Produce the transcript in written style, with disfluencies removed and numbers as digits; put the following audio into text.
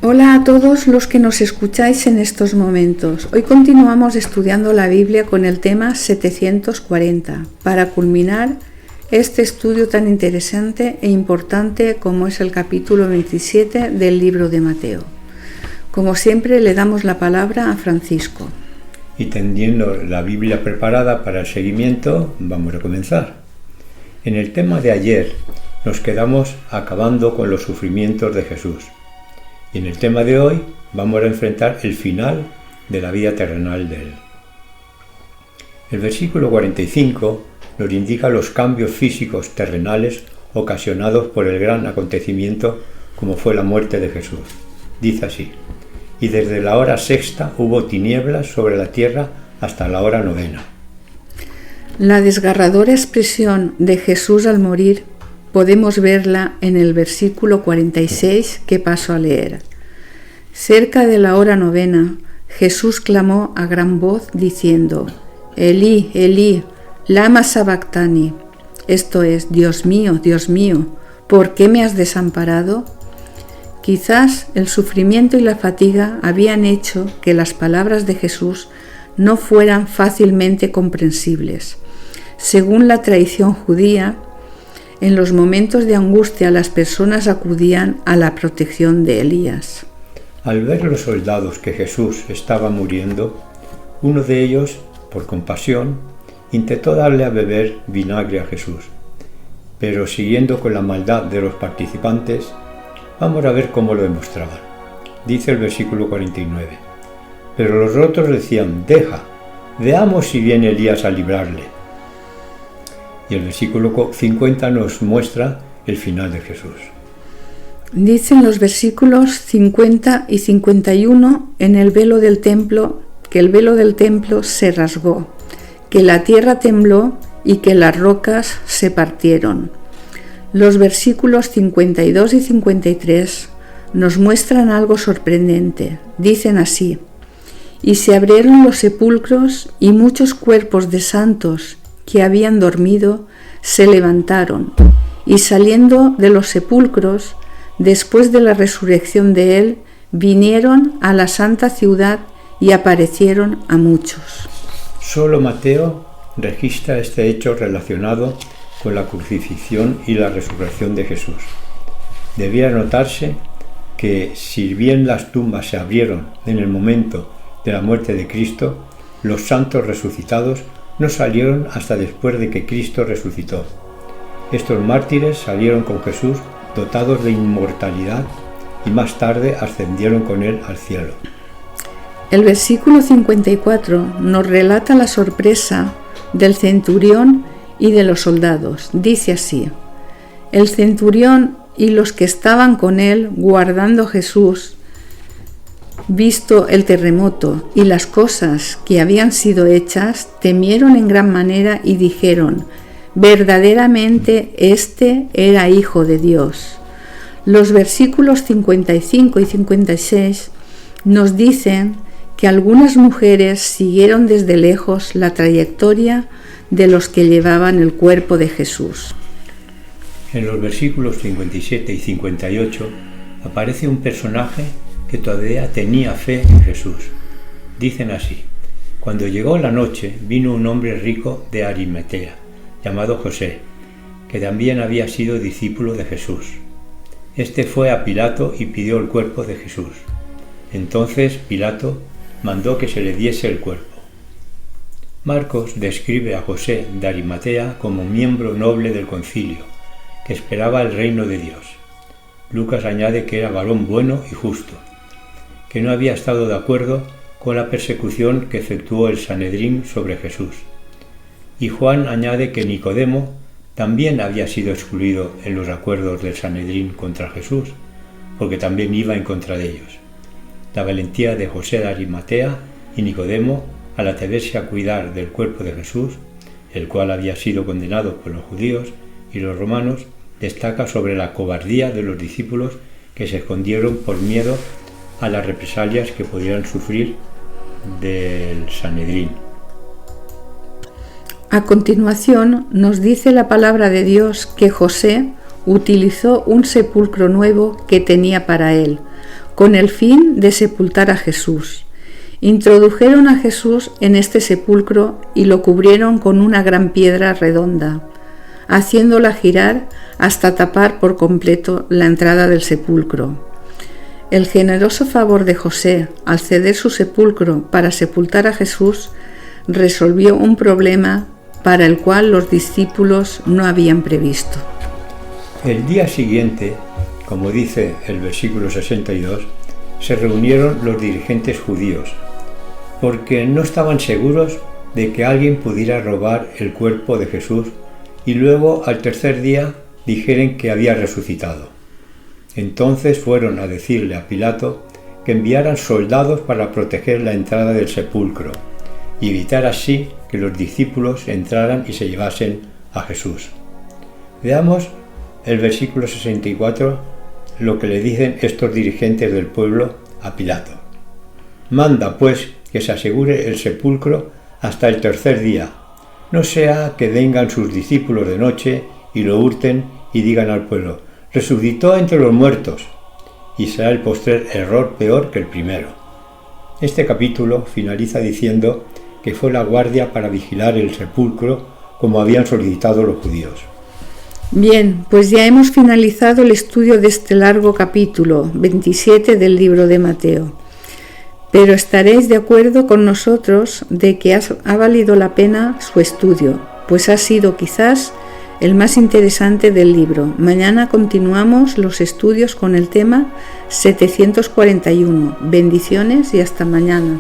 Hola a todos los que nos escucháis en estos momentos. Hoy continuamos estudiando la Biblia con el tema 740 para culminar este estudio tan interesante e importante como es el capítulo 27 del libro de Mateo. Como siempre le damos la palabra a Francisco. Y teniendo la Biblia preparada para el seguimiento, vamos a comenzar. En el tema de ayer nos quedamos acabando con los sufrimientos de Jesús. Y en el tema de hoy vamos a enfrentar el final de la vida terrenal de él. El versículo 45 nos indica los cambios físicos terrenales ocasionados por el gran acontecimiento como fue la muerte de Jesús. Dice así: y desde la hora sexta hubo tinieblas sobre la tierra hasta la hora novena. La desgarradora expresión de Jesús al morir podemos verla en el versículo 46 que paso a leer. Cerca de la hora novena, Jesús clamó a gran voz diciendo: Elí, Elí, lama sabactani. Esto es: Dios mío, ¿por qué me has desamparado? Quizás el sufrimiento y la fatiga habían hecho que las palabras de Jesús no fueran fácilmente comprensibles. Según la tradición judía, en los momentos de angustia las personas acudían a la protección de Elías. Al ver los soldados que Jesús estaba muriendo, uno de ellos, por compasión, intentó darle a beber vinagre a Jesús. Pero siguiendo con la maldad de los participantes, vamos a ver cómo lo demostraban. Dice el versículo 49. Pero los otros decían: veamos si viene Elías a librarle. Y el versículo 50 nos muestra el final de Jesús. Dicen los versículos 50 y 51 en el velo del templo, que el velo del templo se rasgó, que la tierra tembló y que las rocas se partieron. Los versículos 52 y 53 nos muestran algo sorprendente. Dicen así: y se abrieron los sepulcros y muchos cuerpos de santos que habían dormido se levantaron, y saliendo de los sepulcros, después de la resurrección de él, vinieron a la santa ciudad y aparecieron a muchos. Solo Mateo registra este hecho relacionado con la crucifixión y la resurrección de Jesús. Debía notarse que si bien las tumbas se abrieron en el momento de la muerte de Cristo, los santos resucitados no salieron hasta después de que Cristo resucitó. Estos mártires salieron con Jesús dotados de inmortalidad y más tarde ascendieron con él al cielo. El versículo 54 nos relata la sorpresa del centurión y de los soldados. Dice así: el centurión y los que estaban con él guardando a Jesús, visto el terremoto y las cosas que habían sido hechas, temieron en gran manera y dijeron: verdaderamente este era Hijo de Dios. Los versículos 55 y 56 nos dicen que algunas mujeres siguieron desde lejos la trayectoria de los que llevaban el cuerpo de Jesús. En los versículos 57 y 58 aparece un personaje que todavía tenía fe en Jesús. Dicen así: cuando llegó la noche, vino un hombre rico de Arimatea, llamado José, que también había sido discípulo de Jesús. Este fue a Pilato y pidió el cuerpo de Jesús. Entonces Pilato mandó que se le diese el cuerpo. Marcos describe a José de Arimatea como miembro noble del concilio, que esperaba el reino de Dios. Lucas añade que era varón bueno y justo, que no había estado de acuerdo con la persecución que efectuó el Sanedrín sobre Jesús. Y Juan añade que Nicodemo también había sido excluido en los acuerdos del Sanedrín contra Jesús, porque también iba en contra de ellos. La valentía de José de Arimatea y Nicodemo al atreverse a cuidar del cuerpo de Jesús, el cual había sido condenado por los judíos y los romanos, destaca sobre la cobardía de los discípulos que se escondieron por miedo a las represalias que pudieran sufrir del Sanedrín. A continuación nos dice la palabra de Dios que José utilizó un sepulcro nuevo que tenía para él, con el fin de sepultar a Jesús. Introdujeron a Jesús en este sepulcro y lo cubrieron con una gran piedra redonda, haciéndola girar hasta tapar por completo la entrada del sepulcro. El generoso favor de José al ceder su sepulcro para sepultar a Jesús resolvió un problema para el cual los discípulos no habían previsto. El día siguiente, como dice el versículo 62, se reunieron los dirigentes judíos, porque no estaban seguros de que alguien pudiera robar el cuerpo de Jesús y luego al tercer día dijeren que había resucitado. Entonces fueron a decirle a Pilato que enviaran soldados para proteger la entrada del sepulcro y evitar así que los discípulos entraran y se llevasen a Jesús. Veamos el versículo 64, lo que le dicen estos dirigentes del pueblo a Pilato. Manda, pues, que se asegure el sepulcro hasta el tercer día, no sea que vengan sus discípulos de noche y lo hurten y digan al pueblo: resucitó entre los muertos, y será el postrer error peor que el primero. Este capítulo finaliza diciendo que fue la guardia para vigilar el sepulcro como habían solicitado los judíos. Bien, pues ya hemos finalizado el estudio de este largo capítulo 27 del libro de Mateo. Pero estaréis de acuerdo con nosotros de que ha valido la pena su estudio, pues ha sido quizás el más interesante del libro. Mañana continuamos los estudios con el tema 741. Bendiciones y hasta mañana.